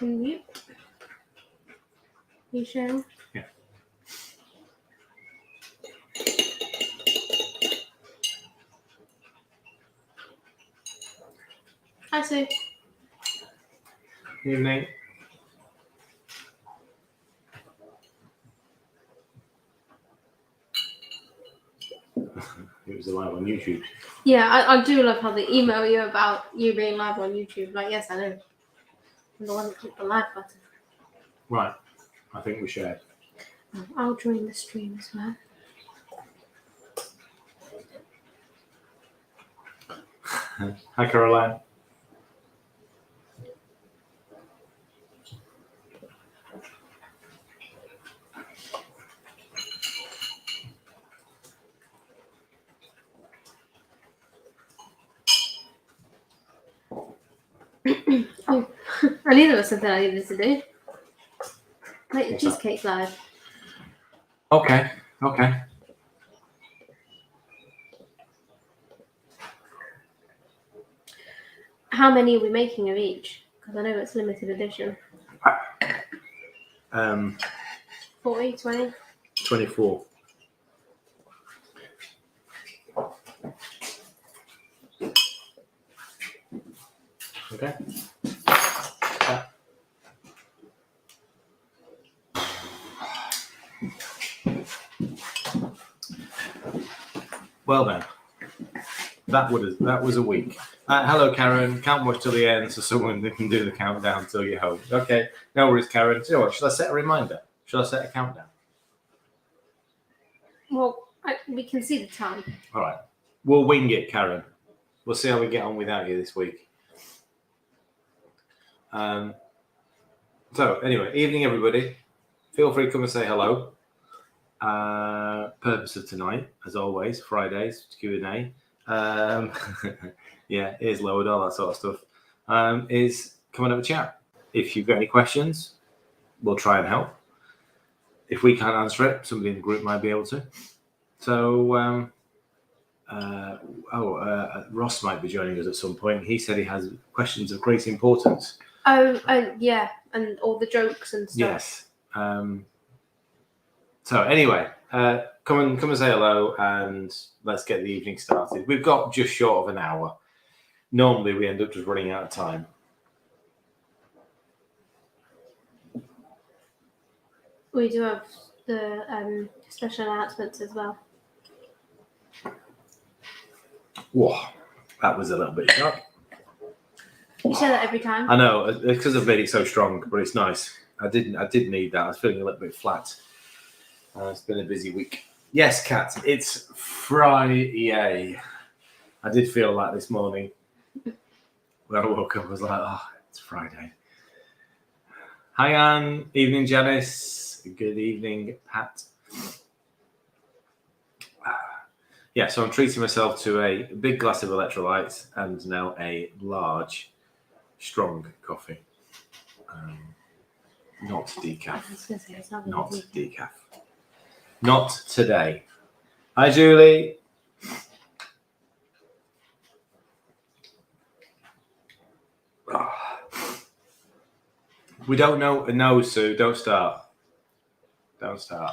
Can you? You sharing? Yeah. Hi, Sue. Evening. It was live on YouTube. Yeah, I do love how they email you about you being live on YouTube. Like, yes, I know. I'm the one that clicked the live button. Right. I think we shared. I'll join the stream as well. Hi, Caroline. Oh, I knew there was something I needed to do. Make the What's cheesecake live. Okay. How many are we making of each? Because I know it's limited edition. 40, 20? 24. Okay. Well then, that was a week. Hello, Karen. Can't watch till the end so someone can do the countdown till you're home. Okay, no worries, Karen. You know what? Should I set a reminder? Should I set a countdown? Well, we can see the time. All right. We'll wing it, Karen. We'll see how we get on without you this week. So anyway, evening, everybody. Feel free to come and say hello. Purpose of tonight, as always, Fridays, Q&A. Yeah, ears lowered, all that sort of stuff. Is come and have a chat. If you've got any questions, we'll try and help. If we can't answer it, somebody in the group might be able to. So, Ross might be joining us at some point. He said he has questions of great importance. Oh, yeah, and all the jokes and stuff. Yes. So anyway, come and say hello, and let's get the evening started. We've got just short of an hour. Normally, we end up just running out of time. We do have the special announcements as well. Whoa, that was a little bit sharp. You say that every time. I know, because I've made it so strong, but it's nice. I did need that. I was feeling a little bit flat. It's been a busy week. Yes, Kat, it's Friday. I did feel that this morning. When I woke up, I was like, oh, it's Friday. Hi, Anne. Evening, Janice. Good evening, Pat. Yeah, so I'm treating myself to a big glass of electrolytes and now a large, strong coffee. Not decaf. I was going to say, it's not Not decaf. Not today. Hi, Julie. We don't know. No, Sue, don't start. Don't start.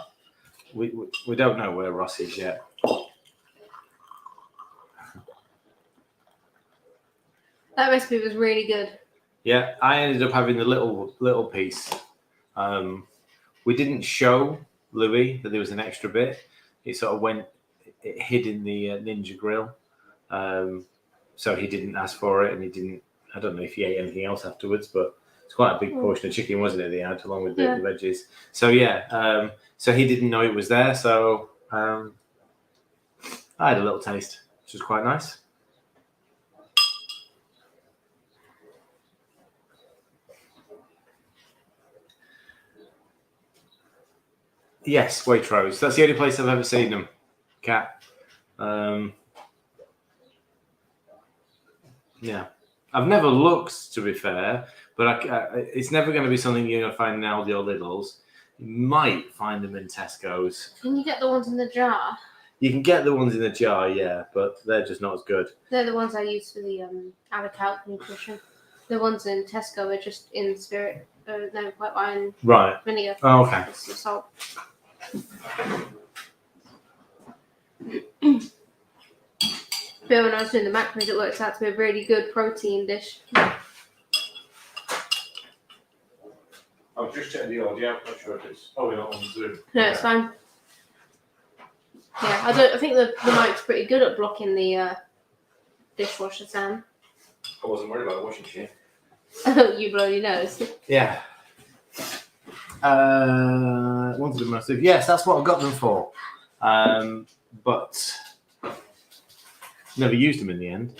We don't know where Ross is yet. That recipe was really good. Yeah, I ended up having the little piece. We didn't show Louis that there was an extra bit. It sort of it hid in the Ninja grill. So he didn't ask for it, and he didn't. I don't know if he ate anything else afterwards, but it's quite a big portion of chicken, wasn't it? They had along with the veggies. So yeah, so he didn't know it was there. So I had a little taste, which was quite nice. Yes, Waitrose. That's the only place I've ever seen them. Cat. Yeah. I've never looked, to be fair, but it's never going to be something you're going to find in Aldi or Lidl's. You might find them in Tesco's. Can you get the ones in the jar? You can get the ones in the jar, yeah, but they're just not as good. They're the ones I use for the adult nutrition. The ones in Tesco are just in spirit. no, white wine Right. vinegar. Oh, okay. Just the salt. But when I was doing the macros, it works out to be a really good protein dish. I was just checking the audio. I'm not sure if it's. Oh, we're not on Zoom. No, it's fine. Yeah, I think the mic's pretty good at blocking the dishwasher sound. I wasn't worried about the washing machine. Oh, you bloody nose. Yeah. Wanted them massive. Yes, that's what I got them for. But never used them in the end.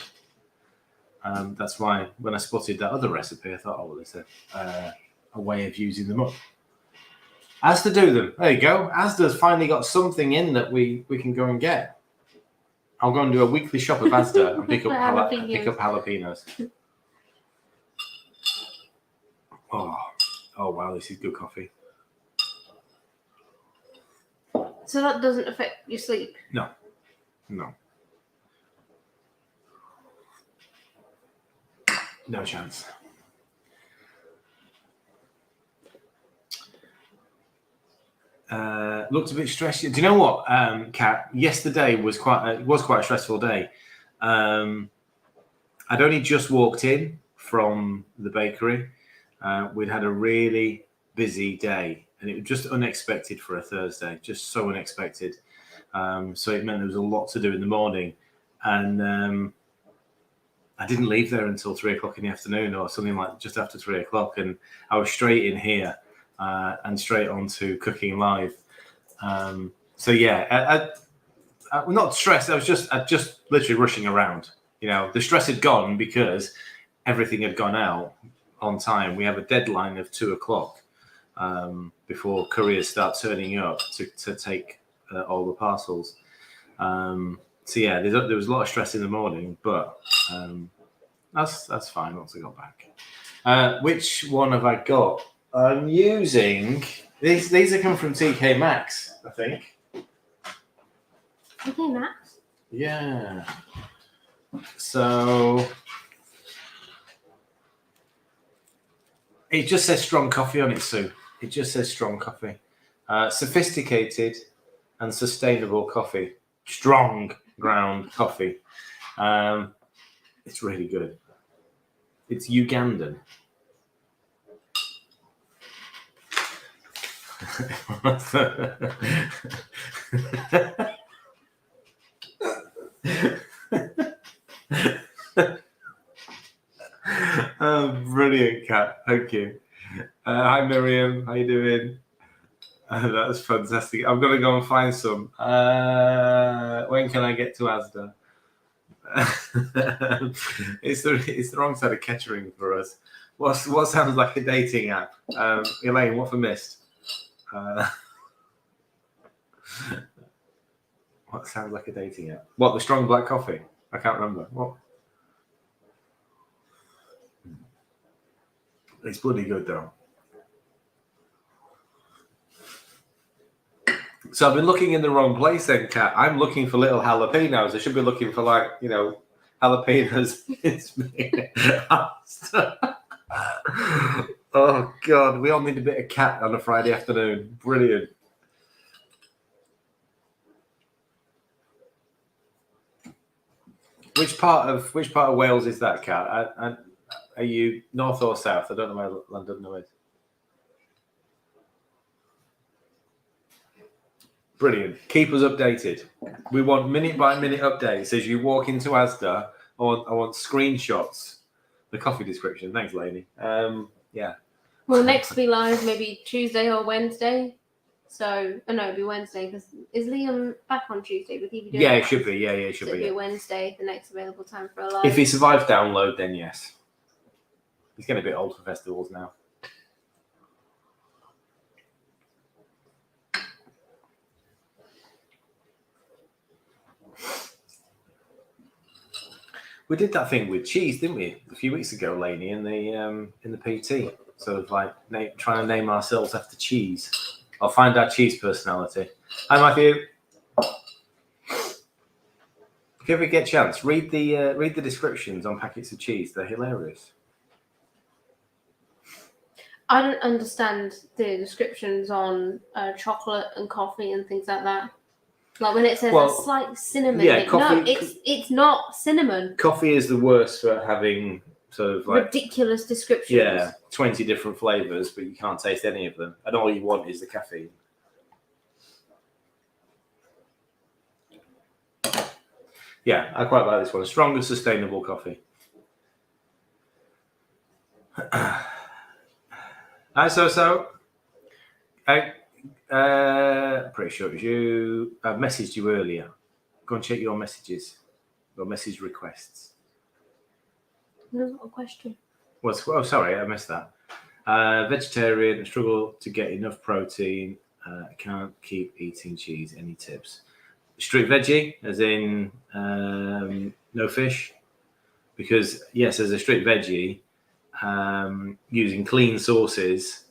That's why when I spotted that other recipe, I thought, oh, well, it's a way of using them up. Asda do them. There you go. Asda's finally got something in that we can go and get. I'll go and do a weekly shop of Asda and pick up jalapenos. Oh wow, this is good coffee. So that doesn't affect your sleep? No. No chance. Looked a bit stressed. Do you know what, Kat? Yesterday was quite a stressful day. I'd only just walked in from the bakery. We'd had a really busy day, and it was just unexpected for a Thursday. Just so unexpected. So it meant there was a lot to do in the morning, and I didn't leave there until 3:00 in the afternoon, or something like just after 3:00, and I was straight in here. And straight on to cooking live. So yeah, I'm not stressed. I was just literally rushing around. You know, the stress had gone because everything had gone out on time. We have a deadline of 2:00 before couriers start turning up to take all the parcels. So yeah, there was a lot of stress in the morning, but that's fine once I got back. Which one have I got? I'm using these. These are coming from TK Maxx, I think. TK Maxx? Yeah. So it just says strong coffee on it, Sue. It just says strong coffee. Sophisticated and sustainable coffee. Strong ground coffee. It's really good. It's Ugandan. Oh, brilliant, Kat. Thank you. Hi, Miriam. How you doing? That's fantastic. I'm going to go and find some. When can I get to Asda? It's the wrong side of Kettering for us. What sounds like a dating app? Elaine, what have I missed? What sounds like a dating app? What, the strong black coffee? I can't remember. What? It's bloody good though. So I've been looking in the wrong place then, Kat. I'm looking for little jalapenos. I should be looking for jalapenos. It's me. Oh God, we all need a bit of Kat on a Friday afternoon. Brilliant. Which part of Wales is that, Kat? Are you north or south? I don't know where London is. Brilliant. Keep us updated. We want minute by minute updates as you walk into Asda. I want screenshots. The coffee description. Thanks, lady. Yeah. Well, next be live maybe Tuesday or Wednesday. So, no, it'll be Wednesday because is Liam back on Tuesday? Would he be doing it should be. Yeah, it should be. It'll be Wednesday, the next available time for a live. If he survives download, then yes. He's getting a bit old for festivals now. We did that thing with cheese, didn't we? A few weeks ago, Lainey, in the PT. Sort of like trying to name ourselves after cheese. I'll find our cheese personality. Hi, Matthew. If you ever get a chance, read the descriptions on packets of cheese. They're hilarious. I don't understand the descriptions on chocolate and coffee and things like that. Like when it says a slight cinnamon. Yeah, coffee. No, it's not cinnamon. Coffee is the worst for having sort of like ridiculous descriptions. Yeah, 20 different flavors, but you can't taste any of them, and all you want is the caffeine. Yeah, I quite like this one. Stronger, sustainable coffee. Pretty sure it was you. I messaged you earlier. Go and check your messages, your message requests. No, not a question. Oh, sorry, I missed that. Vegetarian, struggle to get enough protein. Can't keep eating cheese. Any tips? Strict veggie, as in no fish, because yes, as a strict veggie, using clean sources,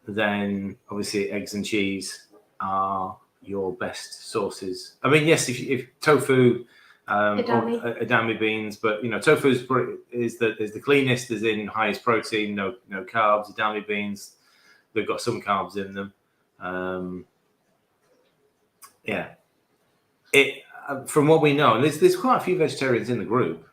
then obviously eggs and cheese are your best sources. I mean, yes, if tofu, edamame beans, but tofu is the cleanest, is in highest protein, no carbs. Edamame beans, they've got some carbs in them. Yeah. From what we know, and there's quite a few vegetarians in the group.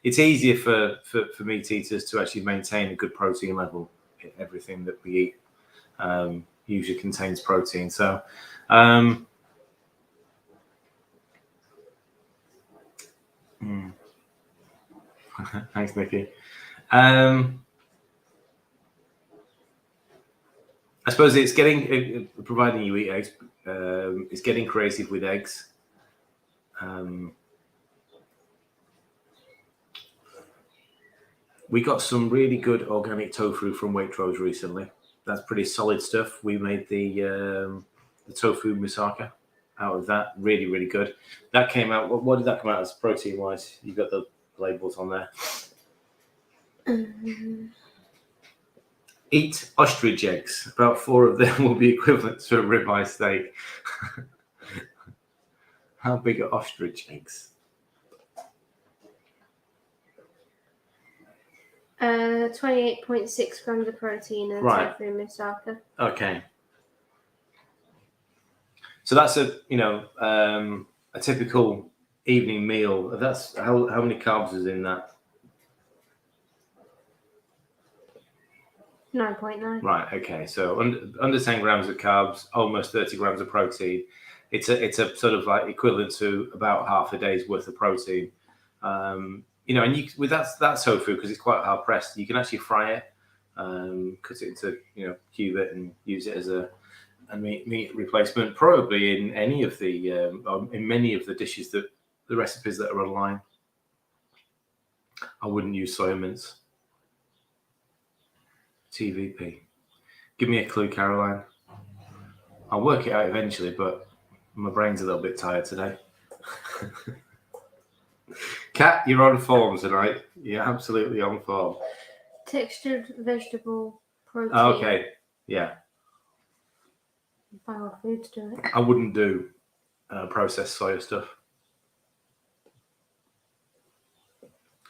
It's easier for meat eaters to actually maintain a good protein level. Everything that we eat usually contains protein. So, thanks, Nikki. I suppose it's providing you eat eggs. It's getting creative with eggs. We got some really good organic tofu from Waitrose recently. That's pretty solid stuff. We made the tofu moussaka out of that. Really, really good. That came out. What did that come out as protein wise? You got the labels on there. Eat ostrich eggs. About 4 of them will be equivalent to a ribeye steak. How big are ostrich eggs? 28.6 grams of protein and tofu moussaka. Okay. So that's a typical evening meal. That's how many carbs is in that? 9.9. Right. Okay. So under 10 grams of carbs, almost 30 grams of protein. It's a sort of like equivalent to about half a day's worth of protein. And with that tofu, because it's quite hard pressed, you can actually fry it, cut it into cube it, and use it as a meat replacement. Probably in any of the in many of the dishes the recipes that are online. I wouldn't use soya mince. TVP. Give me a clue, Caroline. I'll work it out eventually, but my brain's a little bit tired today. Kat, you're on form tonight. You're absolutely on form. Textured vegetable protein. Okay, yeah. Buy more food to do it. I wouldn't do processed soya stuff.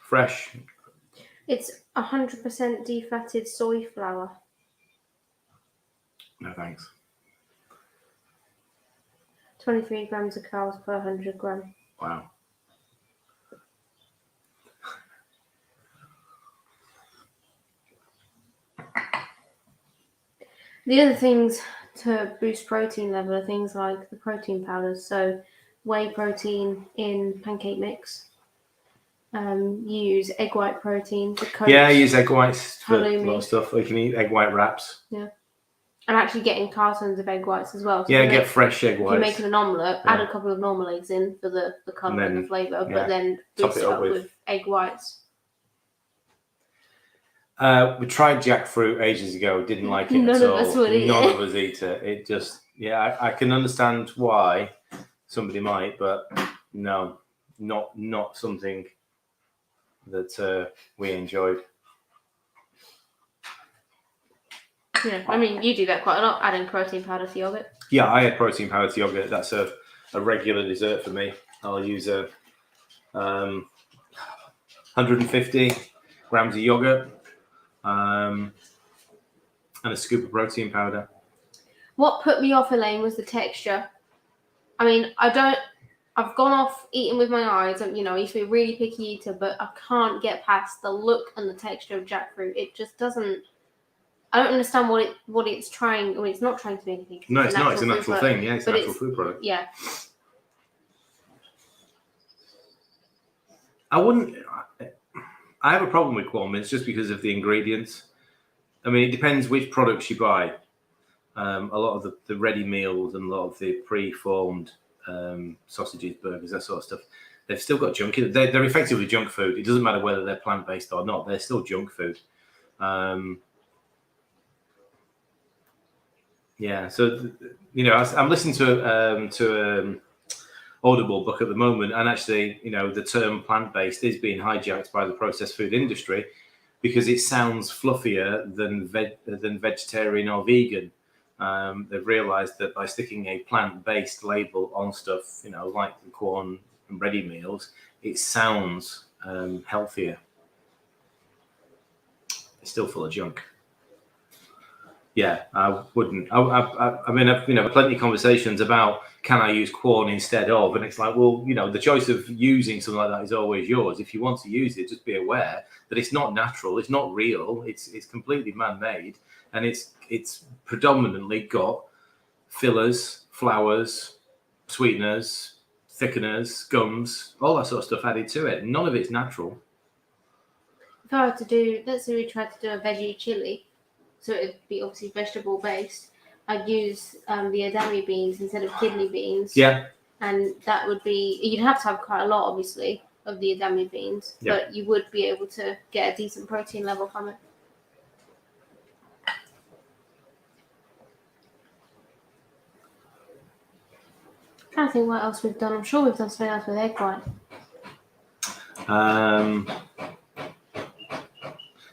Fresh. It's 100% defatted soy flour. No thanks. 23 grams of carbs per 100 gram. Wow. The other things to boost protein level are things like the protein powders. So whey protein in pancake mix. Use egg white protein to coat. Yeah, use egg whites for halloumi. a lot of stuff. You can eat egg white wraps. Yeah. I'm actually getting cartons of egg whites as well. So get fresh egg whites. If you're making an omelette, add a couple of normal eggs in for the colour and the flavour, but then boost it up with egg whites. We tried jackfruit ages ago. Didn't like it at all. None of us eat it. It just, I can understand why somebody might, but no, not something that we enjoyed. Yeah, I mean, you do that quite a lot, adding protein powder to yogurt. Yeah, I add protein powder to yogurt. That's a regular dessert for me. I'll use 150 grams of yogurt. and a scoop of protein powder. What put me off, Elaine, was the texture. I mean, I've gone off eating with my eyes. And, I used to be a really picky eater, but I can't get past the look and the texture of jackfruit. It just doesn't. I don't understand what it's trying. Well, it's not trying to be anything. No, it's not. It's a natural thing. Yeah, it's a natural food product. Yeah. I have a problem with quorn mints just because of the ingredients. I mean, it depends which products you buy. A lot of the ready meals and a lot of the pre-formed sausages, burgers, that sort of stuff, they've still got junk in it. They're effectively junk food. It doesn't matter whether they're plant-based or not. They're still junk food. Yeah. So, I'm listening to Audible book at the moment, and actually, the term plant-based is being hijacked by the processed food industry because it sounds fluffier than vegetarian or vegan. They've realised that by sticking a plant-based label on stuff, like the corn and ready meals, it sounds healthier. It's still full of junk. Yeah, I wouldn't. I mean, I've plenty of conversations about can I use corn instead of, and it's like, well, the choice of using something like that is always yours. If you want to use it, just be aware that it's not natural, it's not real, it's completely man-made, and it's predominantly got fillers, flours, sweeteners, thickeners, gums, all that sort of stuff added to it. None of it's natural. If I were to do, let's say we tried to do a veggie chili. So it'd be obviously vegetable based. I'd use the edamame beans instead of kidney beans. Yeah. And that would be, you'd have to have quite a lot, obviously, of the edamame beans. Yeah. But you would be able to get a decent protein level from it. I'm trying to think what else we've done. I'm sure we've done something else with egg white.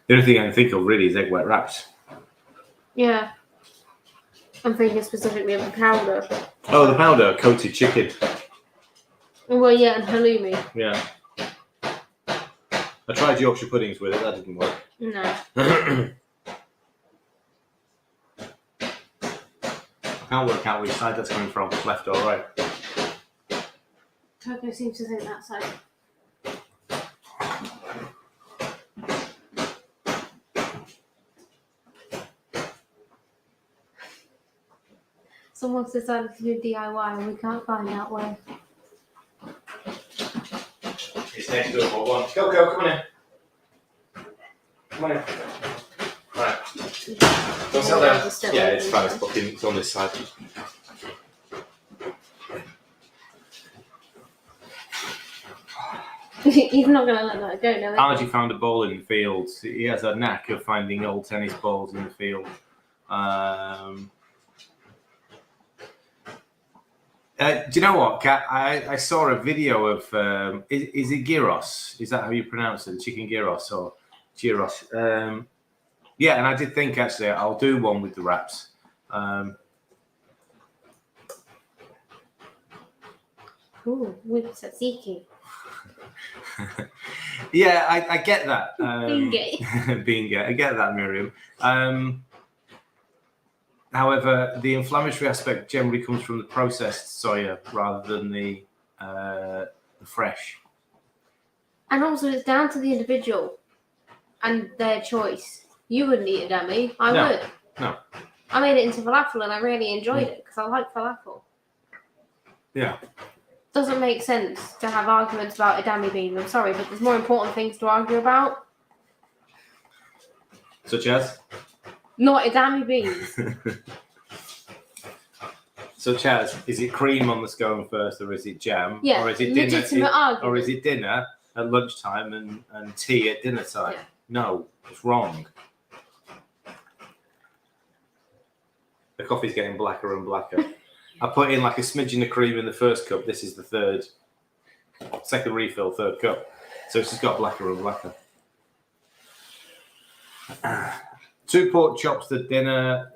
The only thing I can think of really is egg white wraps. Yeah. I'm thinking specifically of the powder. Oh, the powder, coated chicken. Well, yeah, and halloumi. Yeah. I tried Yorkshire puddings with it, that didn't work. No. I can't work out which side that's coming from, left or right. Tokyo seems to think that side. Someone's decided to do DIY and we can't find out where. It's next door for one. Go, come on in. Come on in. Right. Don't sit down. Yeah, it's fine. It's on this side. He's not going to let that go, no. Argy found a ball in the field. He has a knack of finding old tennis balls in the field. Do you know what, Kat? I saw a video of, is it gyros? Is that how you pronounce it? Chicken gyros or gyros? Yeah, and I did think, actually, I'll do one with the wraps. Ooh, with tzatziki. Yeah, I get that. Being gay. I get that, Miriam. However, the inflammatory aspect generally comes from the processed soya rather than the fresh. And also, it's down to the individual and their choice. You wouldn't eat edamame. I would. No. I made it into falafel and I really enjoyed it because I like falafel. Yeah. Doesn't make sense to have arguments about edamame beans. I'm sorry, but there's more important things to argue about. Such as? Not edamame beans. Such as, is it cream on the scone first, or is it jam? Yeah, or is it dinner? Or is it dinner at lunchtime and tea at dinner time? Yeah. No, it's wrong. The coffee's getting blacker and blacker. I put in like a smidgen of cream in the first cup. This is the second refill, third cup. So it's just got blacker and blacker. 2 pork chops for dinner.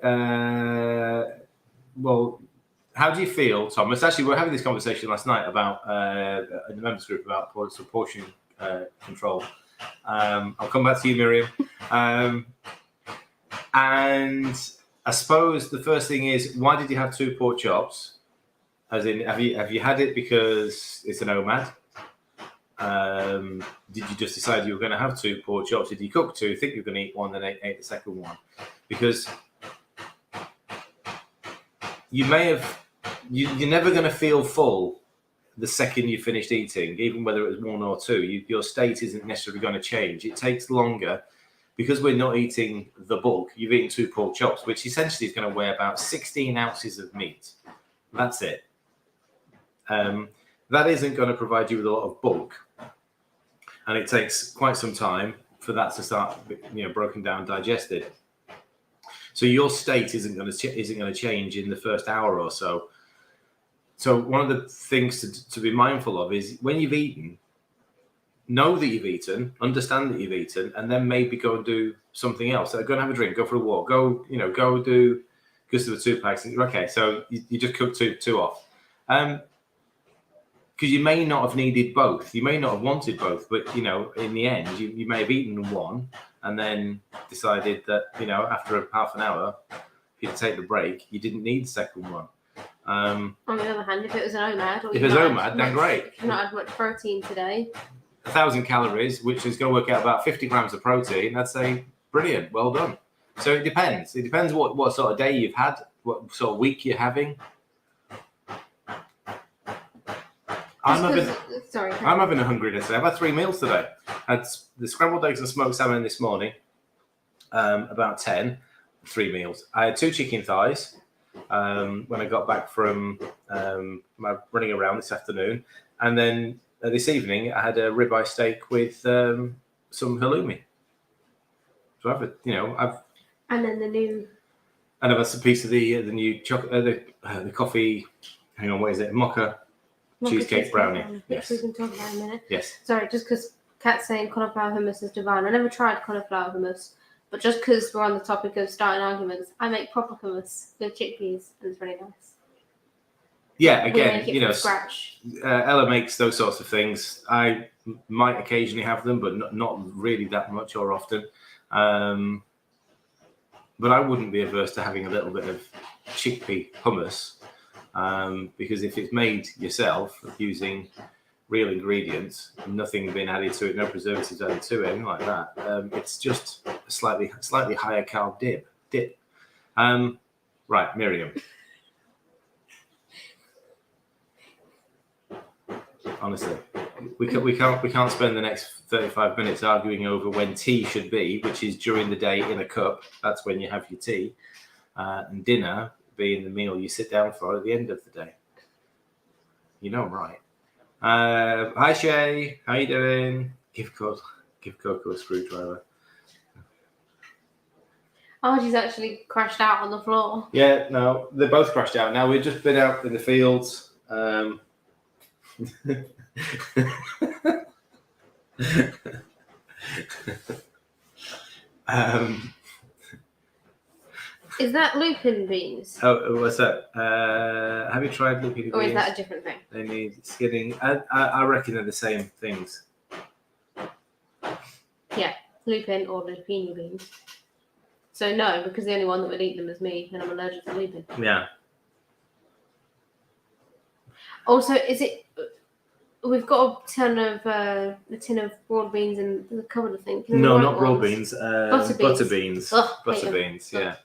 Well, how do you feel, Thomas? Actually, we were having this conversation last night about in the members group about portion control. I'll come back to you, Miriam. And I suppose the first thing is, why did you have 2 pork chops? As in, have you had it because it's an OMAD? Did you just decide you were going to have 2 pork chops? Did you cook 2, think you were going to eat 1, then ate the second one? Because you're never going to feel full the second you finished eating, even whether it was 1 or 2. Your state isn't necessarily going to change. It takes longer. Because we're not eating the bulk, you've eaten 2 pork chops, which essentially is going to weigh about 16 ounces of meat. That's it. That isn't going to provide you with a lot of bulk. And it takes quite some time for that to start, broken down, digested. So your state isn't going to change in the first hour or so. So one of the things to be mindful of is when you've eaten, know that you've eaten, understand that you've eaten, and then maybe go and do something else. So go and have a drink, go for a walk, go do because there were 2 packs. Okay, so you just cooked two off. Because you may not have needed both. You may not have wanted both, but in the end, you may have eaten 1 and then decided that after half an hour, if you take the break, you didn't need the second one. On the other hand, if it was an OMAD, then great. If you've not had much protein today, 1,000 calories, which is going to work out about 50 grams of protein. I'd say brilliant, well done. So it depends. It depends what sort of day you've had, what sort of week you're having. I'm having a hungriness today. I've had 3 meals today. I had the scrambled eggs and smoked salmon this morning, about 10, 3 meals. I had 2 chicken thighs when I got back from my running around this afternoon. And then this evening, I had a ribeye steak with some halloumi. So and then and I've had some piece of the new chocolate, the coffee. Hang on, what is it? Mocha cheesecake brownie. Yes, we can talk about in a minute. Yes. Sorry, just because Kat's saying cauliflower hummus is divine. I never tried cauliflower hummus, but just because we're on the topic of starting arguments, I make proper hummus with chickpeas, and it's really nice. Yeah, again, from scratch. Ella makes those sorts of things. I might occasionally have them, but not really that much or often. But I wouldn't be averse to having a little bit of chickpea hummus, because if it's made yourself using real ingredients, nothing being added to it, no preservatives added to it, anything like that, it's just a slightly higher carb dip. Right, Miriam. Honestly, we can't spend the next 35 minutes arguing over when tea should be, which is during the day in a cup. That's when you have your tea, and dinner being the meal you sit down for at the end of the day. Right? Hi Shay, how you doing? Give Coco a screwdriver. Oh, she's actually crashed out on the floor. Yeah, no, they're both crashed out. Now we've just been out in the fields. Is that lupin beans? Oh, what's that? Have you tried lupin beans? Or is that a different thing? They need skinning. I reckon they're the same things. Yeah, lupin or lupini beans. So no, because the only one that would eat them is me, and I'm allergic to lupin. Yeah. Also, is it? We've got a tin of broad beans and a couple of things. No, not broad beans. Butter beans. Ugh, butter beans. Yeah.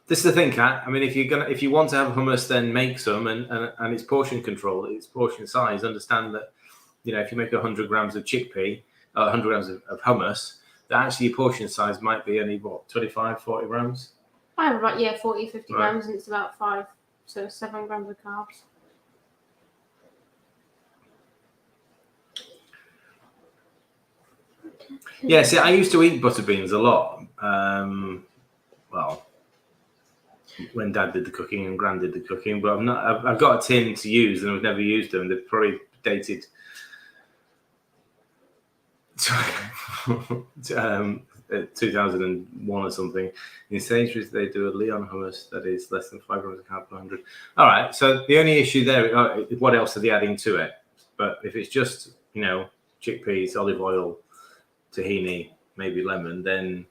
This is the thing, Kat. I mean, if you want to have hummus, then make some, and it's portion control, it's portion size. Understand that, if you make 100 grams of chickpea, 100 grams of hummus, that actually your portion size might be only 25, 40 grams. I have about 40, 50 grams, and it's about 7 grams of carbs. Yeah, see, I used to eat butter beans a lot. Well, when Dad did the cooking and Gran did the cooking, but I've got a tin to use, and I've never used them. They're probably dated 2001 or something. In Sainsbury's, they do a Leon hummus that is less than 500 calories per 100. All right. So the only issue there, what else are they adding to it? But if it's just, chickpeas, olive oil, tahini, maybe lemon, then,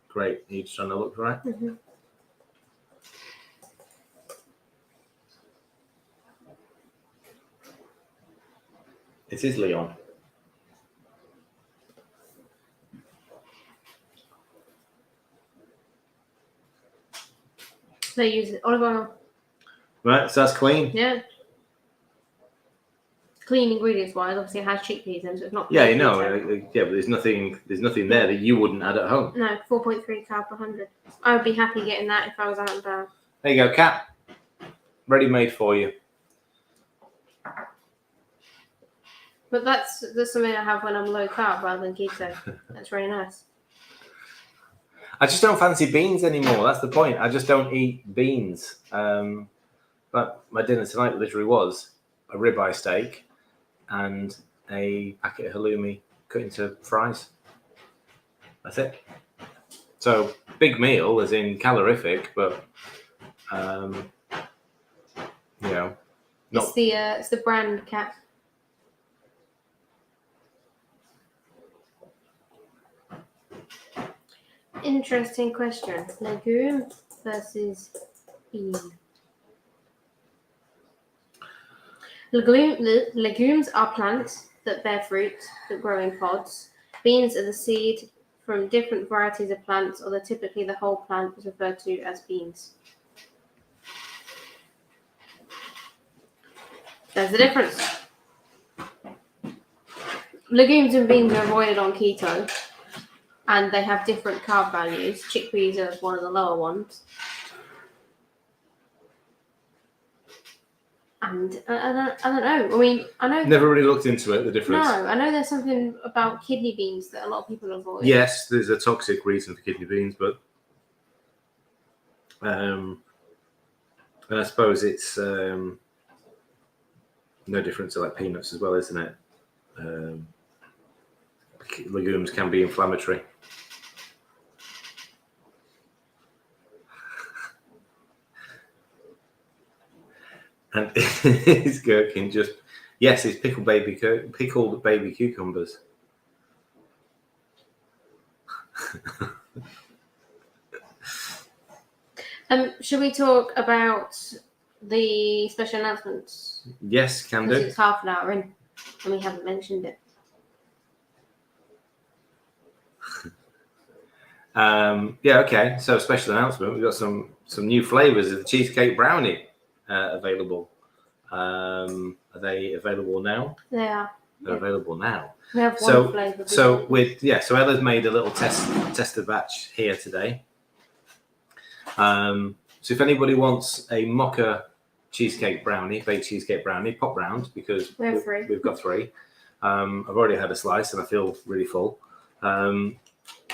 great. You're just trying to look for it. Mm-hmm. It is Leon. They use olive oil. Right, so that's clean. Yeah. Clean ingredients wise, obviously it has chickpeas in, so it's not. Yeah, but there's nothing there that you wouldn't add at home. No, 4.3 cal per 100. I would be happy getting that if I was out and about. There you go, Kat. Ready made for you. But that's something I have when I'm low carb rather than keto. That's really nice. I just don't fancy beans anymore. That's the point. I just don't eat beans. But my dinner tonight literally was a ribeye steak and a packet of halloumi cut into fries. That's it. So big meal, as in calorific, but not. It's the brand Cat. Interesting question. Legume versus bean. Legumes are plants that bear fruit that grow in pods. Beans are the seed from different varieties of plants, although typically the whole plant is referred to as beans. There's the difference. Legumes and beans are avoided on keto, and they have different carb values. Chickpeas are one of the lower ones. And I don't know. I mean, I know. Never really looked into it, the difference. No, I know there's something about kidney beans that a lot of people avoid. Yes, there's a toxic reason for kidney beans, but and I suppose it's no different to like peanuts as well, isn't it? Legumes can be inflammatory. And it's gherkin just, yes, it's pickled baby cucumbers. Should we talk about the special announcements? Yes, can do. Because it's half an hour in, and we haven't mentioned it. Okay. So special announcement. We've got some new flavors of the cheesecake brownie available. Are they available now? They are. They're available now. We have one flavor. So Ella's made a little tester batch here today. So if anybody wants a mocha cheesecake brownie, baked cheesecake brownie, pop round because we've got 3. I've already had a slice and I feel really full.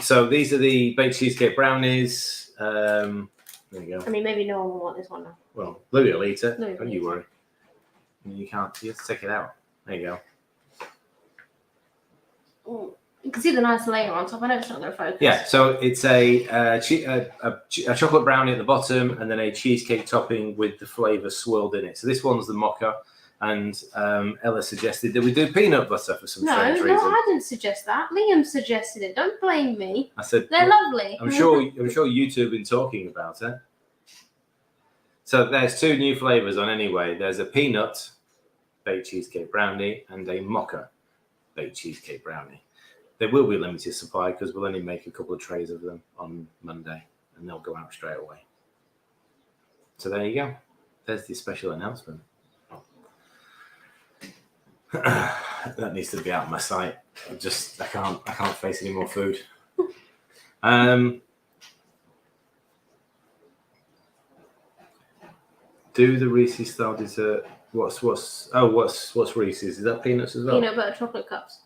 So these are the baked cheesecake brownies. There you go. I mean, maybe no one will want this one now. Well, Louis will eat it. Don't you worry. You have to take it out. There you go. You can see the nice layer on top. I know it's not going to focus. Yeah, so it's a chocolate brownie at the bottom and then a cheesecake topping with the flavour swirled in it. So this one's the mocha. And Ella suggested that we do peanut butter for some strange reason. No, I didn't suggest that. Liam suggested it. Don't blame me. I said they're lovely. I'm sure you two have been talking about it. So there's 2 new flavors on anyway. There's a peanut baked cheesecake brownie and a mocha baked cheesecake brownie. There will be limited supply because we'll only make a couple of trays of them on Monday and they'll go out straight away. So there you go. There's the special announcement. That needs to be out of my sight. I can't face any more food. Do the Reese's style dessert. What's Reese's? Is that peanuts as well? Peanut butter chocolate cups.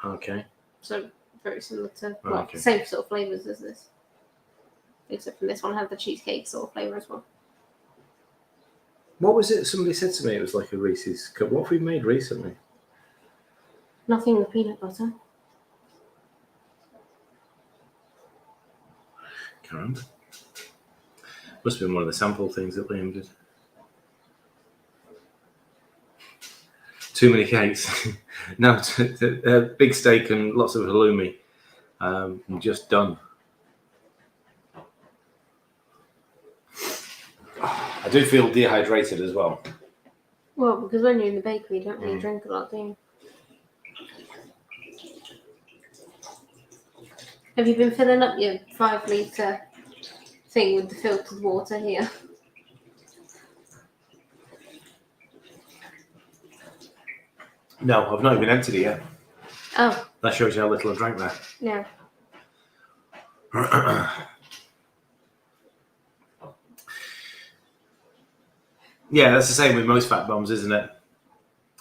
Okay. So very similar to okay. Same sort of flavors as this, except for this one had the cheesecake sort of flavor as well. What was it? Somebody said to me it was like a Reese's cup. What have we made recently? Nothing with peanut butter. Can't remember. Must have been one of the sample things that Liam did. Too many cakes. No, big steak and lots of halloumi. I'm just done. I do feel dehydrated as well. Well, because when you're in the bakery, you don't really drink a lot, do you? Have you been filling up your 5 litre thing with the filtered water here? No, I've not even emptied it yet. Oh. That shows you how little I drank there. Yeah. Yeah, that's the same with most fat bombs, isn't it?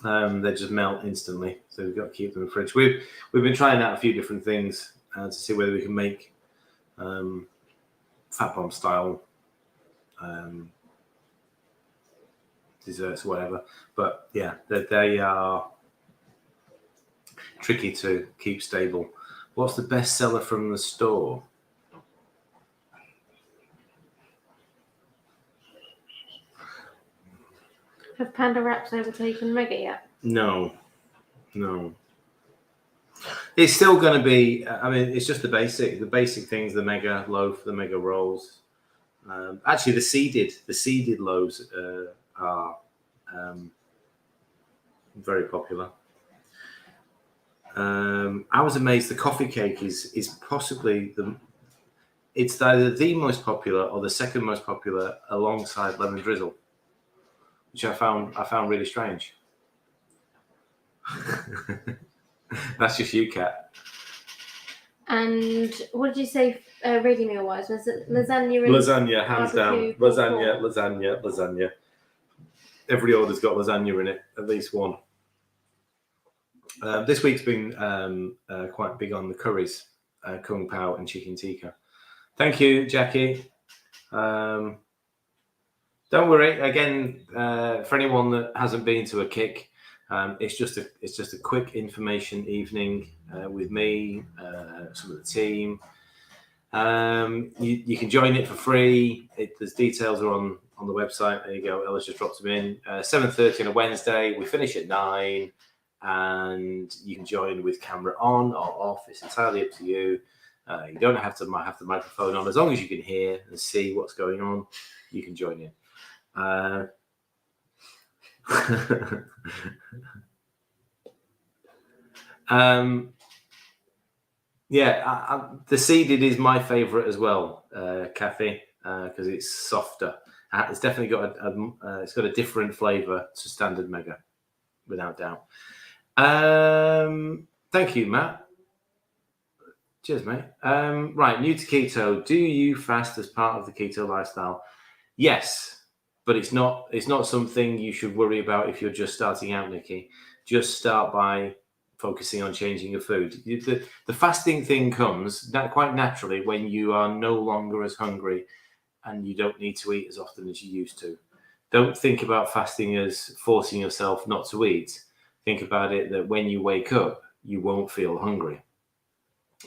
They just melt instantly, so we've got to keep them in the fridge. We've been trying out a few different things to see whether we can make fat bomb style desserts or whatever. But yeah, they are tricky to keep stable. What's the best seller from the store? Have Panda Wraps overtaken Mega yet? No. It's still going to be. I mean, it's just the basic things: the mega loaf, the mega rolls. Actually, the seeded loaves are very popular. I was amazed. The coffee cake is possibly it's either the most popular or the second most popular, alongside lemon drizzle, which I found really strange. That's just you, Kat. And what did you say ready meal wise? Was it lasagna? Lasagna, hands down. Lasagna. Every order's got lasagna in it, at least one. This week's been quite big on the curries, kung pao and chicken tikka. Thank you, Jackie. Don't worry. Again, for anyone that hasn't been to a kick, it's just a quick information evening with me, some of the team. You can join it for free. There's details are on the website. There you go. Ella's just dropped them in. 7:30 on a Wednesday. We finish at 9, and you can join with camera on or off. It's entirely up to you. You don't have to have the microphone on. As long as you can hear and see what's going on, you can join in. The seeded is my favorite as well, Kathy, because it's softer. It's definitely got it's got a different flavor to standard mega, without doubt. Thank you, Matt. Cheers, mate. Right, new to keto. Do you fast as part of the keto lifestyle? Yes, but it's not something you should worry about if you're just starting out, Nikki. Just start by focusing on changing your food. The fasting thing comes quite naturally when you are no longer as hungry and you don't need to eat as often as you used to. Don't think about fasting as forcing yourself not to eat. Think about it that when you wake up, you won't feel hungry.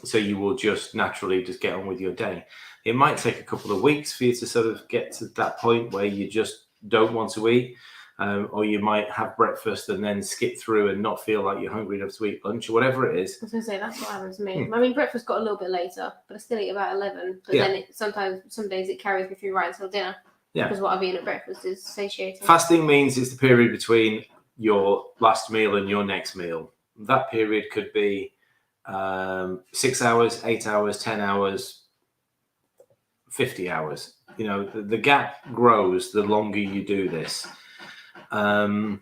So you will just naturally just get on with your day. It might take a couple of weeks for you to sort of get to that point where you just don't want to eat. Or you might have breakfast and then skip through and not feel like you're hungry enough to eat lunch or whatever it is. I was going to say, that's what happens to me. I mean, breakfast got a little bit later, but I still eat about 11. But then some days it carries me through right until dinner. Yeah. Because what I've eaten at breakfast is satiating. Fasting means it's the period between your last meal and your next meal. That period could be 6 hours, 8 hours, 10 hours, 50 hours. You know, the gap grows the longer you do this. The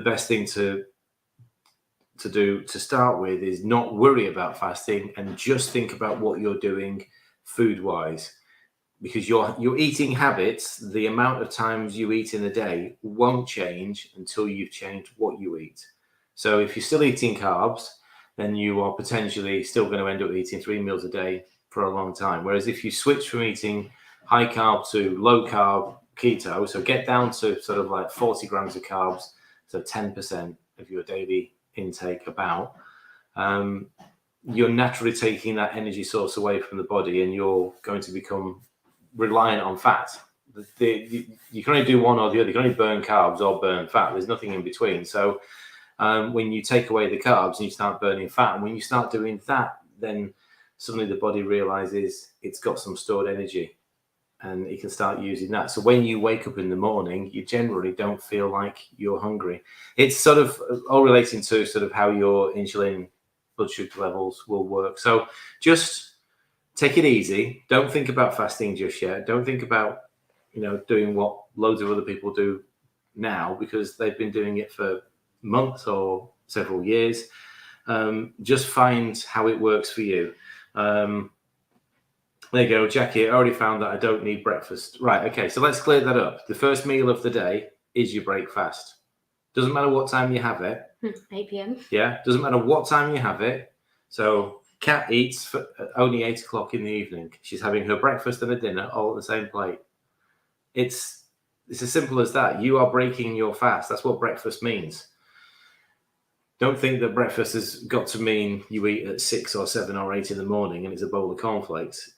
best thing to do to start with is not worry about fasting and just think about what you're doing food wise, because your eating habits, the amount of times you eat in a day, won't change until you've changed what you eat. So if you're still eating carbs, then you are potentially still going to end up eating 3 meals a day for a long time. Whereas if you switch from eating high carb to low carb keto, so get down to sort of like 40 grams of carbs, so 10% of your daily intake about, you're naturally taking that energy source away from the body, and you're going to become reliant on fat. You can only do one or the other. You can only burn carbs or burn fat. There's nothing in between. So when you take away the carbs and you start burning fat, and when you start doing that, then suddenly the body realizes it's got some stored energy, and it can start using that. So when you wake up in the morning, you generally don't feel like you're hungry. It's sort of all relating to sort of how your insulin blood sugar levels will work. So just take it easy. Don't think about fasting just yet. Don't think about, doing what loads of other people do now, because they've been doing it for months or several years. Just find how it works for you. There you go, Jackie. I already found that I don't need breakfast. Right, okay, so let's clear that up. The first meal of the day is your breakfast. Doesn't matter what time you have it. 8 p.m. Yeah, doesn't matter what time you have it. So Kat eats for only 8 o'clock in the evening. She's having her breakfast and a dinner all at the same plate. It's as simple as that. You are breaking your fast. That's what breakfast means. Don't think that breakfast has got to mean you eat at 6 or 7 or 8 in the morning and it's a bowl of cornflakes.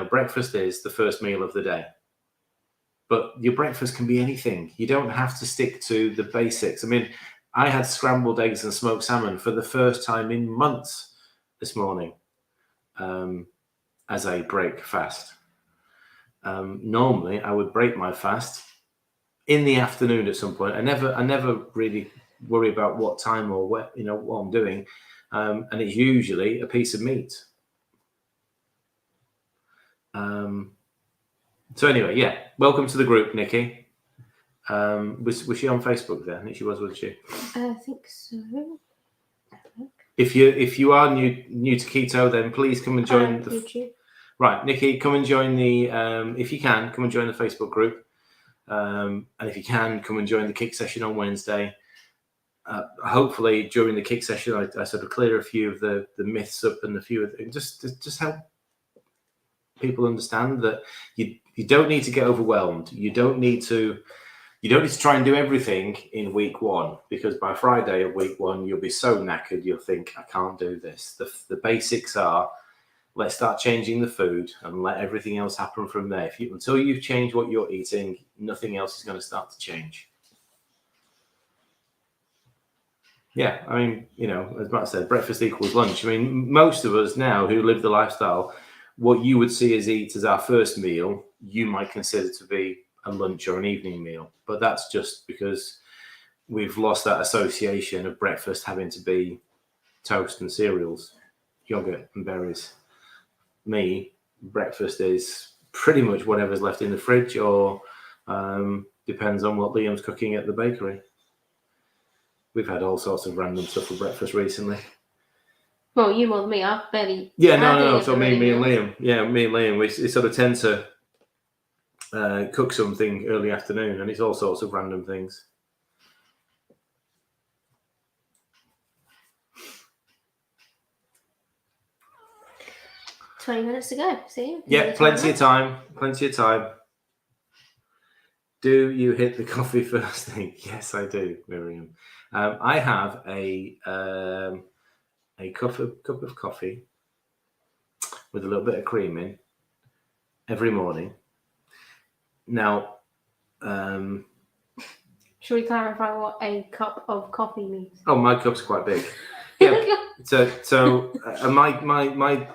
Breakfast is the first meal of the day. But your breakfast can be anything. You don't have to stick to the basics. I mean, I had scrambled eggs and smoked salmon for the first time in months this morning as a break fast. Normally, I would break my fast in the afternoon at some point. I never really worry about what time or what I'm doing, and it's usually a piece of meat. So anyway, yeah, welcome to the group, Nikki. Was she on Facebook there? I think she was, wasn't she? I think so. If you are new to keto, then please come and join the YouTube. Right, Nikki, come and join the if you can, come and join the Facebook group. And if you can, come and join the kick session on Wednesday. Hopefully during the kick session I sort of clear a few of the myths up and a few of just help people understand that you don't need to get overwhelmed. You don't need to try and do everything in week one, because by Friday of week one you'll be so knackered you'll think, I can't do this. The basics are, let's start changing the food and let everything else happen from there. Until you've changed what you're eating, nothing else is going to start to change. Yeah, I mean, as Matt said, breakfast equals lunch. I mean, most of us now who live the lifestyle, what you would see as our first meal, you might consider to be a lunch or an evening meal. But that's just because we've lost that association of breakfast having to be toast and cereals, yogurt and berries. Me, breakfast is pretty much whatever's left in the fridge, or depends on what Liam's cooking at the bakery. We've had all sorts of random stuff for breakfast recently. Well, you more than me. I've barely. Yeah, no. So me and Liam. Yeah, me and Liam. We sort of tend to cook something early afternoon, and it's all sorts of random things. $20 minutes to go. See? Yeah, plenty of time. Do you hit the coffee first thing? Yes, I do, Miriam. I have a cup of coffee with a little bit of cream in every morning. Now, should we clarify what a cup of coffee means? Oh, my cup's quite big. Yeah. so my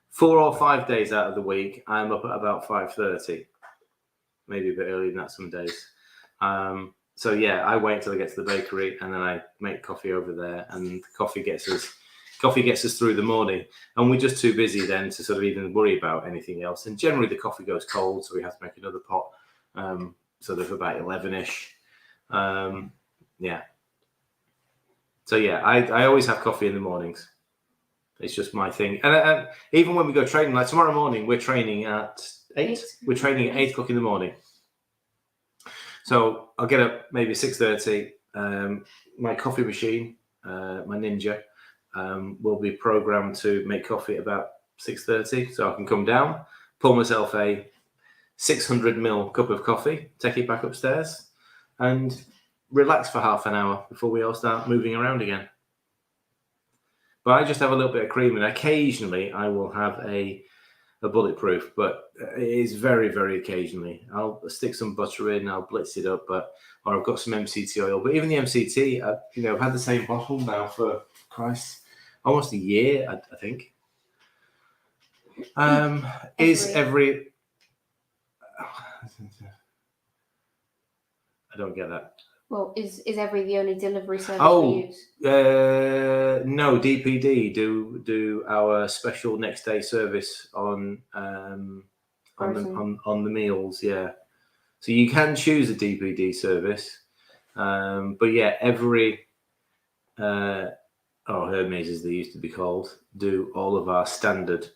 4 or 5 days out of the week, I'm up at about 5:30, maybe a bit earlier than that some days. So yeah, I wait till I get to the bakery and then I make coffee over there, and coffee gets us through the morning, and we're just too busy then to sort of even worry about anything else. And generally the coffee goes cold, so we have to make another pot, sort of about 11ish. Yeah. So yeah, I always have coffee in the mornings. It's just my thing. And even when we go training, like tomorrow morning, we're training at 8. We're training at 8 o'clock in the morning. So I'll get up maybe 6:30. My coffee machine, my Ninja, will be programmed to make coffee at about 6:30. So I can come down, pull myself a 600 ml cup of coffee, take it back upstairs, and relax for half an hour before we all start moving around again. But I just have a little bit of cream, and occasionally I will have a bulletproof, but it is very, very occasionally. I'll stick some butter in, I'll blitz it up, or I've got some MCT oil. But even the MCT, I've had the same bottle now for Christ, almost a year, I think. Is every I don't get that. Well, is every the only delivery service we use? No, DPD do our special next day service on the meals. Yeah, so you can choose a DPD service, but yeah, every Hermes as they used to be called, do all of our standard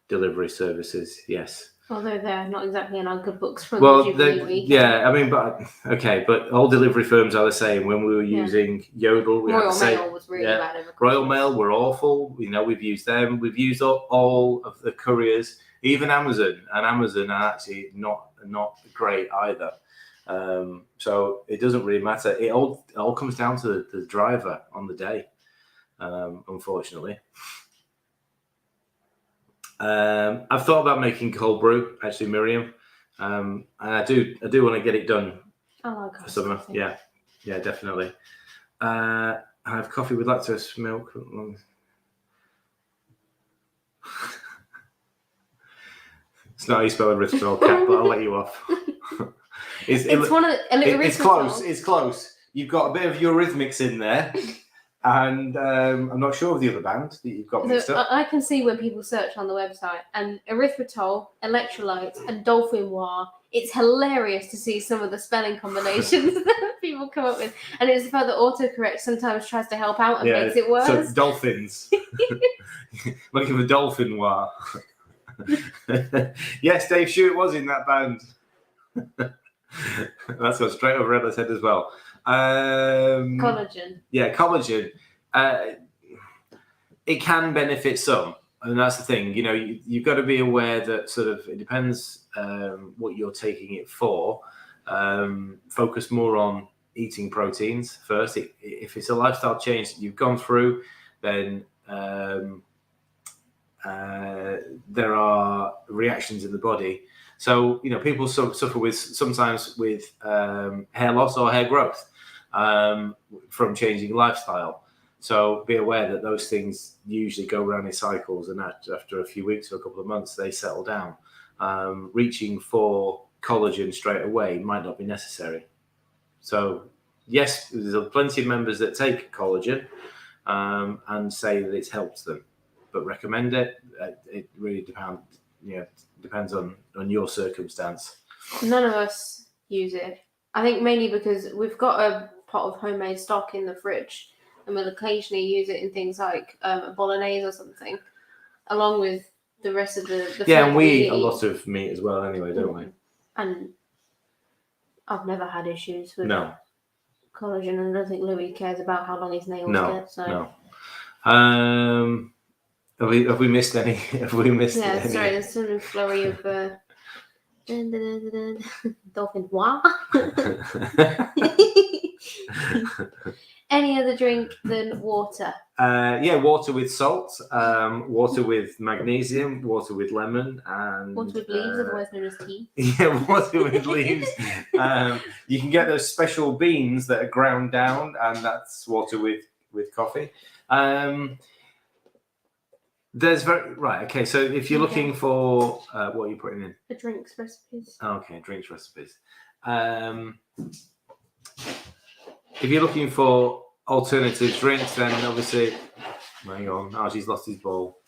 delivery services. Yes. Although they're not exactly in our good books for the Jubilee week. Yeah, I mean, but all delivery firms are the same. When we were using Yodel, we Royal had the same. Mail was really bad over Christmas. Royal Mail were awful. We've used them. We've used all of the couriers, even Amazon, and Amazon are actually not great either. So it doesn't really matter. It all comes down to the driver on the day, unfortunately. I've thought about making cold brew, actually, Miriam, and I do want to get it done for summer. Yeah, definitely. I have coffee with lactose milk. It's not how you spell erythritol, Cat, but I'll let you off. It's close. It's close. You've got a bit of Eurythmics in there. And I'm not sure of the other band that you've got mixed up. I can see when people search on the website, and erythritol, electrolytes, and dauphinoise. It's hilarious to see some of the spelling combinations that people come up with, and it's the fact that autocorrect sometimes tries to help out and makes it worse. So dolphins, looking for dauphinoise. Yes, Dave Stewart was in that band. That's got straight over Ed's head as well. Collagen. Yeah, collagen. It can benefit some, and that's the thing. You've got to be aware that sort of it depends what you're taking it for. Focus more on eating proteins first. If it's a lifestyle change that you've gone through, then there are reactions in the body. So people suffer sometimes with hair loss or hair growth from changing lifestyle. So be aware that those things usually go around in cycles, and after a few weeks or a couple of months, they settle down. Reaching for collagen straight away might not be necessary. So yes, there's plenty of members that take collagen and say that it's helped them, but recommend it. It really depends on your circumstance. None of us use it. I think mainly because we've got a pot of homemade stock in the fridge, and we'll occasionally use it in things like a bolognese or something, along with the rest of the food. Yeah, and we eat a lot of meat as well anyway, don't we? And I've never had issues with collagen, and I don't think Louis cares about how long his nails get. So. No. Have we missed any? Any? Sorry, there's sort of flurry of dolphin. What? Any other drink than water? Water with salt, water with magnesium, water with lemon, and water with leaves, otherwise known as tea. Yeah, water with leaves. You can get those special beans that are ground down, and that's water with coffee. There's okay. So if you're looking for what are you putting in? The drinks recipes. Okay, drinks recipes. If you're looking for alternative drinks, then obviously, hang on, Archie's lost his bowl.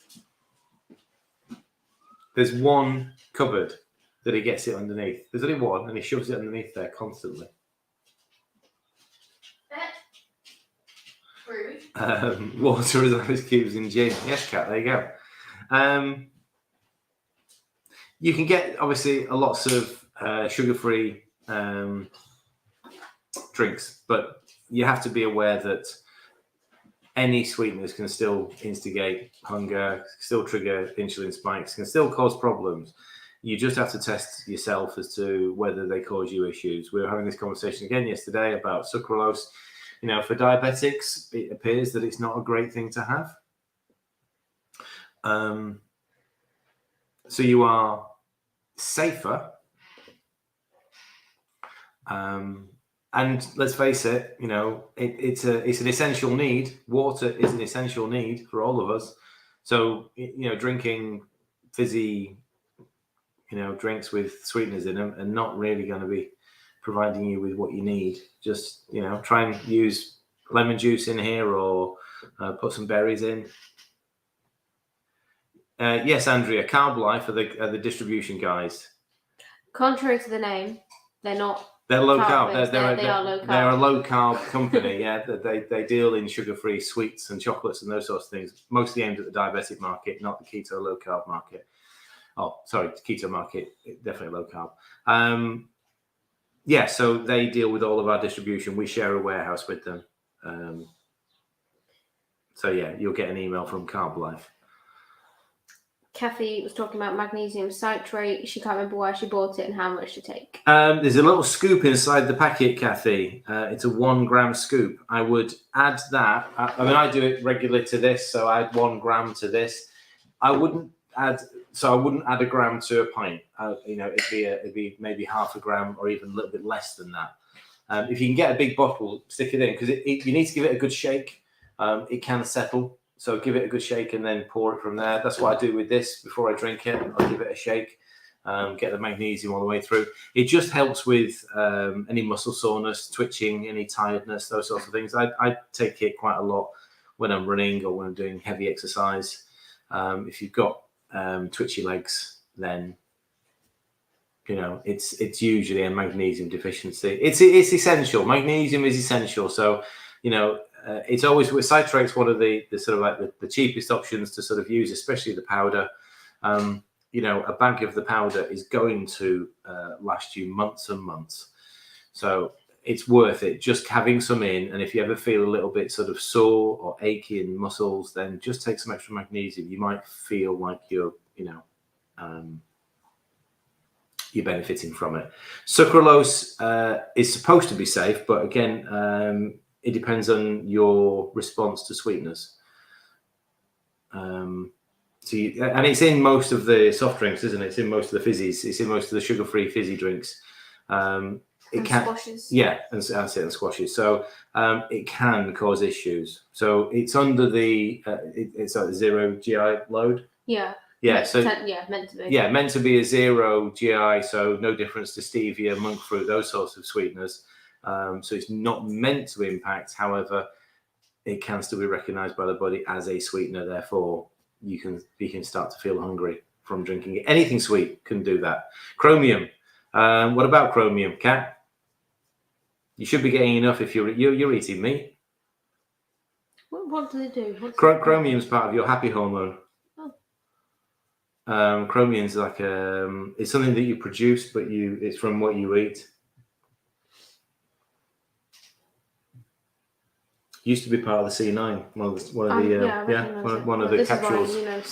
There's one cupboard that he gets it underneath. There's only one, and he shoves it underneath there constantly. Water as ice cubes in gin. Yes, Kat, there you go. You can get obviously lots of sugar-free drinks, but you have to be aware that any sweeteners can still instigate hunger, still trigger insulin spikes, can still cause problems. You just have to test yourself as to whether they cause you issues. We were having this conversation again yesterday about sucralose. For diabetics, it appears that it's not a great thing to have. So you are safer. And let's face it, you know, it's an essential need. Water is an essential need for all of us. So, you know, drinking fizzy, you know, drinks with sweeteners in them are not really going to be providing you with what you need. Just, you know, try and use lemon juice in here or put some berries in. Yes, Andrea, Carb Life are the distribution guys. Contrary to the name, they're not. They're low carb. They are low carb. They're a low carb company. Yeah, they deal in sugar-free sweets and chocolates and those sorts of things. Mostly aimed at the diabetic market, not the keto low carb market. Oh, sorry, the keto market, definitely low carb. Yeah, so they deal with all of our distribution. We share a warehouse with them. So yeah, you'll get an email from Carb Life. Kathy was talking about magnesium citrate. She can't remember why she bought it and how much to take. There's a little scoop inside the packet, Kathy. It's a 1 gram scoop. I would add that. I mean, I do it regularly to this, so I add 1 gram to this. I wouldn't add a gram to a pint. You know, it'd be maybe half a gram or even a little bit less than that. If you can get a big bottle, stick it in because you need to give it a good shake. It can settle. So give it a good shake and then pour it from there. That's what I do with this before I drink it. I'll give it a shake, get the magnesium all the way through. It just helps with any muscle soreness, twitching, any tiredness, those sorts of things. I take it quite a lot when I'm running or when I'm doing heavy exercise. If you've got twitchy legs, then you know it's usually a magnesium deficiency. It's essential. Magnesium is essential. So you know. It's always with citrate's one of the sort of like the cheapest options to sort of use, especially the powder. You know, a bag of the powder is going to last you months and months. So it's worth it just having some in. And if you ever feel a little bit sort of sore or achy in muscles, then just take some extra magnesium. You might feel like you're benefiting from it. Sucralose is supposed to be safe, but again, it depends on your response to sweeteners. And it's in most of the soft drinks, isn't it? It's in most of the fizzies. It's in most of the sugar-free fizzy drinks. Squashes. Yeah, and squashes. So it can cause issues. So it's under the it's like 0 GI load. Yeah. Yeah. Meant to be. Yeah, meant to be a 0 GI. So no difference to stevia, monk fruit, those sorts of sweeteners. So it's not meant to impact. However, it can still be recognized by the body as a sweetener. Therefore, you can start to feel hungry from drinking it. Anything sweet can do that. Chromium. What about chromium, Kat? You should be getting enough if you're eating meat. What do they do? Chromium is part of your happy hormone. Oh. Chromium is like it's something that you produce, but it's from what you eat. Used to be part of the C9, one of the capsules. Is why you know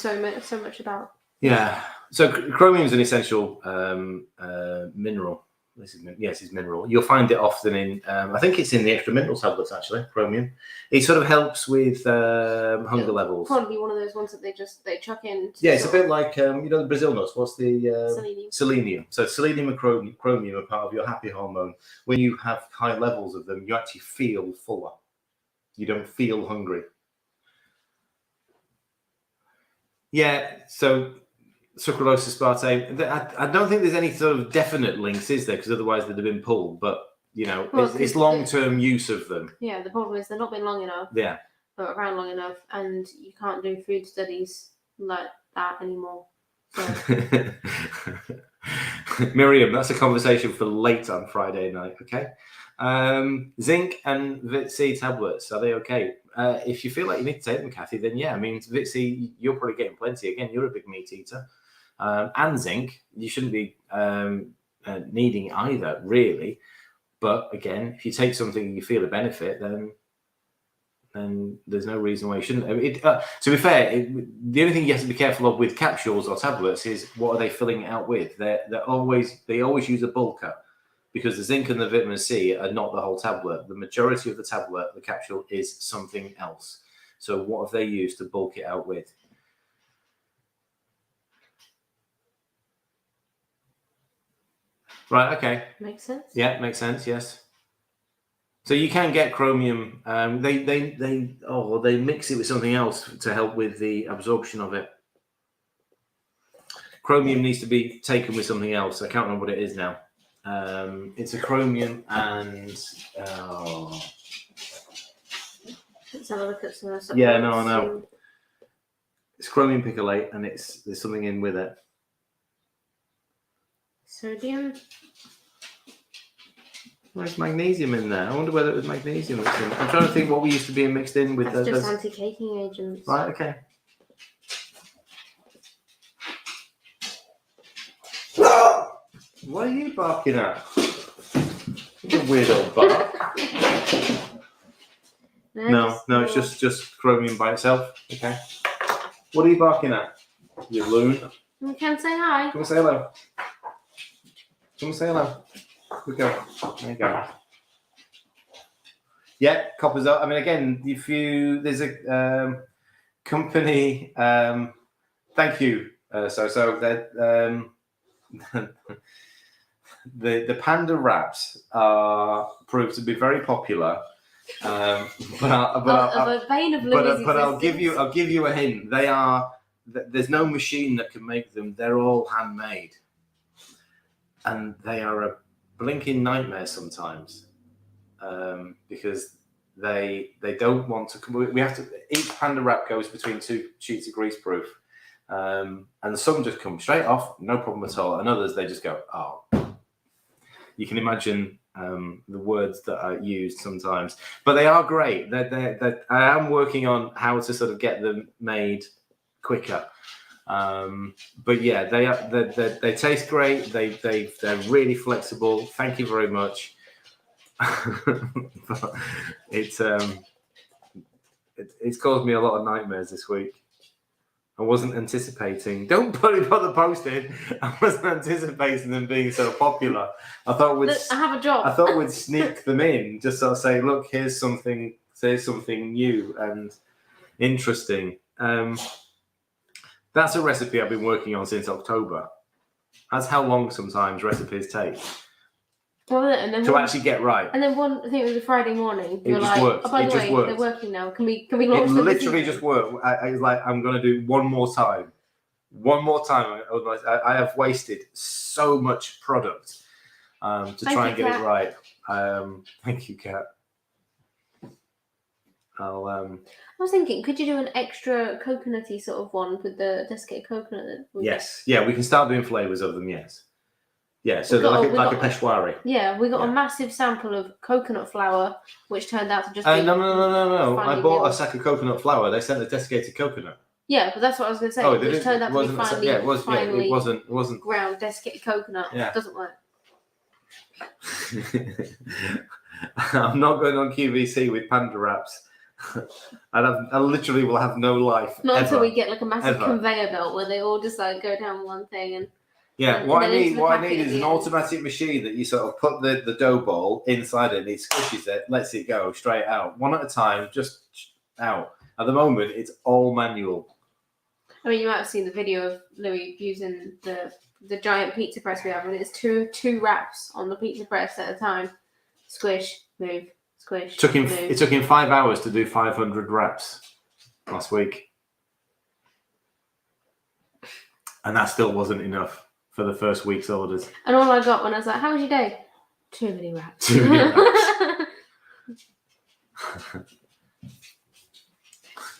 so much about. Yeah, so chromium is an essential mineral. It's mineral. You'll find it often in. I think it's in the extra mineral tablets actually. Chromium. It sort of helps with hunger levels. Probably one of those ones that they chuck in. Yeah, it's a bit like the Brazil nuts. What's the selenium? Selenium. So selenium and chromium are part of your happy hormone. When you have high levels of them, you actually feel fuller. You don't feel hungry. Yeah, so sucralose, aspartame. I don't think there's any sort of definite links, is there? Because otherwise they'd have been pulled. But it's long-term use of them. Yeah, the problem is they've not been long enough. Yeah. But around long enough, and you can't do food studies like that anymore. So. Miriam, that's a conversation for late on Friday night. Okay. Zinc and Vit C tablets, are they okay? If you feel like you need to take them, Kathy, then yeah. I mean, Vit C, you're probably getting plenty. Again, you're a big meat eater. And zinc, you shouldn't be needing either, really. But again, if you take something and you feel a benefit, then there's no reason why you shouldn't. To be fair, the only thing you have to be careful of with capsules or tablets is what are they filling it out with. They always use a bulker. Because the zinc and the vitamin C are not the whole tablet. The majority of the tablet, the capsule, is something else. So what have they used to bulk it out with? Right. Okay. Makes sense. Yeah, makes sense. Yes. So you can get chromium. They mix it with something else to help with the absorption of it. Chromium needs to be taken with something else. I can't remember what it is now. It's a chromium and Let's have a look at some of the yeah, no, I supplements. know. It's chromium picolate, and there's something in with it. Sodium. There's magnesium in there. I wonder whether it was magnesium mixed in. I'm trying to think what we used to be mixed in with. That's just anti-caking agents. Right. Okay. What are you barking at? It's a weird old bark. No, it's just chromium by itself. Okay. What are you barking at? You loon. You can say hi. Come and say hello. Come and say hello. We go. There you go. Yeah, coppers up. I mean, again, there's a company. Thank you. That the panda wraps are proved to be very popular. But I'll give you a hint. There's no machine that can make them. They're all handmade, and they are a blinking nightmare sometimes, because they don't want to. We have to. Each panda wrap goes between 2 sheets of greaseproof, and some just come straight off, no problem at all, and others they just go, oh. You can imagine the words that are used sometimes, but they are great. I am working on how to sort of get them made quicker. But yeah, they taste great. They're really flexible. Thank you very much. But it's caused me a lot of nightmares this week. I wasn't anticipating. Don't put the post in. I wasn't anticipating them being so popular. I have a job. I thought we'd sneak them in, just sort of say, look, here's something new and interesting. That's a recipe I've been working on since October. That's how long sometimes recipes take. Well, and then actually get right. And then I think it was a Friday morning. It just worked. Oh, by the way, they're working now. Can we launch them? It literally just worked. I was like, I'm going to do one more time. Otherwise, I have wasted so much product to try and get it right. Thank you, Kat. I was thinking, could you do an extra coconutty sort of one with the desiccated coconut? Yes. Yeah, we can start doing flavours of them, yes. Yeah, so they're like a peshwari. Yeah, we got a massive sample of coconut flour, which turned out to just be... No. I bought a sack of coconut flour. They sent the desiccated coconut. Yeah, but that's what I was going to say. Oh, which turned out to be finely it wasn't ground desiccated coconut. Yeah. It doesn't work. I'm not going on QVC with panda wraps. I literally will have no life. Not until we get like a massive conveyor belt where they all just like go down one thing and... Yeah, what I need is an automatic machine that you sort of put the dough ball inside it and it squishes it, lets it go straight out. One at a time, just out. At the moment, it's all manual. I mean, you might have seen the video of Louis using the giant pizza press we have, and it's two wraps on the pizza press at a time. Squish, move, squish, It took him 5 hours to do 500 wraps last week. And that still wasn't enough for the first week's orders. And all I got when I was like, how was your day? Too many wraps. Too many wraps.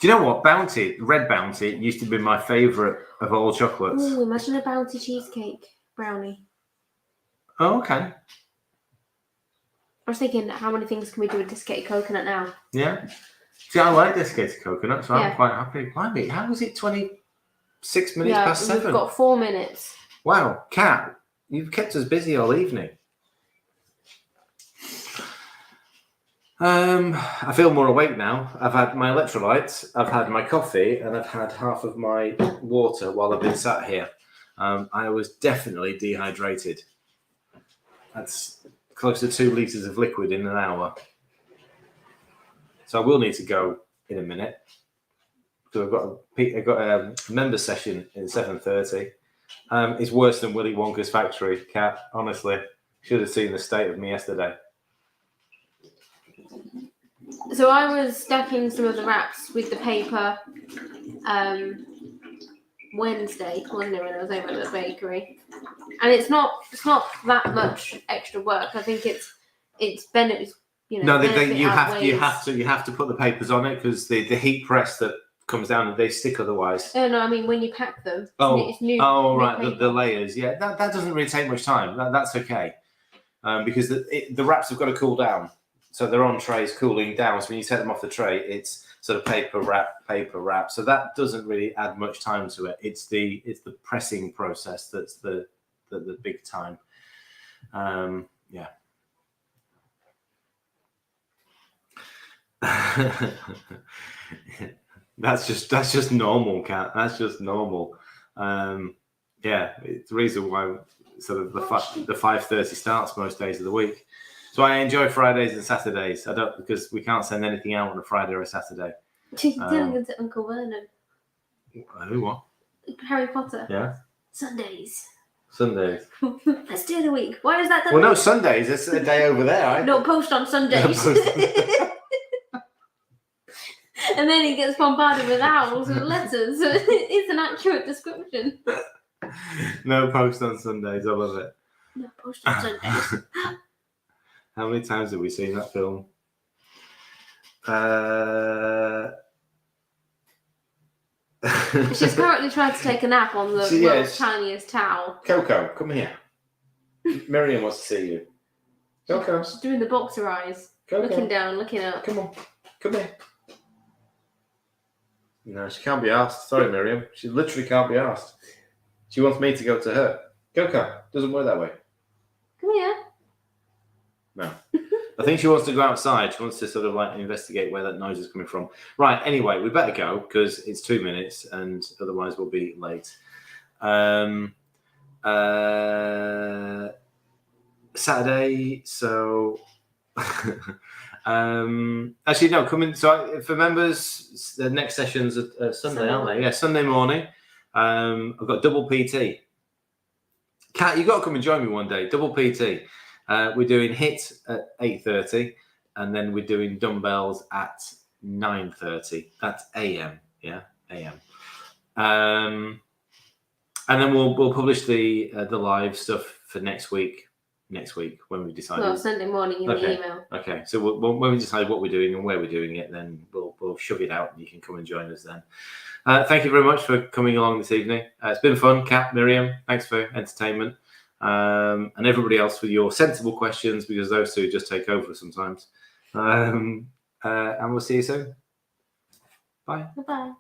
Do you know what? Red Bounty used to be my favourite of all chocolates. Ooh, imagine a Bounty cheesecake brownie. Oh, okay. I was thinking, how many things can we do with desiccated coconut now? Yeah. See, I like desiccated coconut, so I'm quite happy. Blimey, how was it 26 minutes past 7? We've got 4 minutes. Wow, Kat, you've kept us busy all evening. I feel more awake now. I've had my electrolytes, I've had my coffee, and I've had half of my water while I've been sat here. I was definitely dehydrated. That's close to 2 litres of liquid in an hour. So I will need to go in a minute. So I've got a member session in 7:30. It's worse than Willy Wonka's factory, Kat, honestly. Should have seen the state of me yesterday. So I was stacking some of the wraps with the paper Wednesday, wasn't it, when I was over at the bakery? And it's not that much extra work. I think it's benefit. You know, No, benefit you outweighs- have to put the papers on it because the heat press that comes down, they stick otherwise. Oh no, I mean when you pack them. It's new. Oh, new right, paper. the layers. Yeah, that doesn't really take much time. That's okay, because the wraps have got to cool down, so they're on trays cooling down. So when you take them off the tray, it's sort of paper wrap. So that doesn't really add much time to it. It's the pressing process that's the big time. Yeah. That's just normal, Kat. That's just normal. Yeah, it's the reason why sort of the 5:30 starts most days of the week. So I enjoy Fridays and Saturdays. I don't, because we can't send anything out on a Friday or a Saturday. She's telling it to Uncle Vernon. Who, what? Harry Potter. Yeah. Sundays. Let's do the week. Why is that done? Well, no, Sundays. It's a day over there. No, post on Sundays. And then he gets bombarded with owls and letters. So it's an accurate description. No post on Sundays. I love it. No, post on Sundays. How many times have we seen that film? She's currently trying to take a nap on the world's tiniest towel. Coco, come here. Miriam wants to see you. Coco. She's doing the boxer eyes. Coco. Looking down, looking up. Come on. Come here. No, she can't be asked. Sorry, Miriam. She literally can't be asked. She wants me to go to her. Coco. Doesn't work that way. Come here. No. I think she wants to go outside. She wants to sort of like investigate where that noise is coming from. Right. Anyway, we better go because it's 2 minutes and otherwise we'll be late. Saturday. So, actually, no, come in. So for members, the next sessions are Sunday, aren't they? Yeah, Sunday morning. I've got double PT. Kat, you've got to come and join me one day. Double PT. We're doing HIIT at 8:30, and then we're doing dumbbells at 9:30. That's AM, yeah, AM. And then we'll publish the live stuff for next week. Next week when we decide. Well, Sunday morning in the email. Okay, so when we decide what we're doing and where we're doing it, then we'll shove it out, and you can come and join us then. Thank you very much for coming along this evening. It's been fun, Kat, Miriam. Thanks for entertainment. And everybody else with your sensible questions, because those two just take over sometimes. And we'll see you soon. Bye. Bye-bye.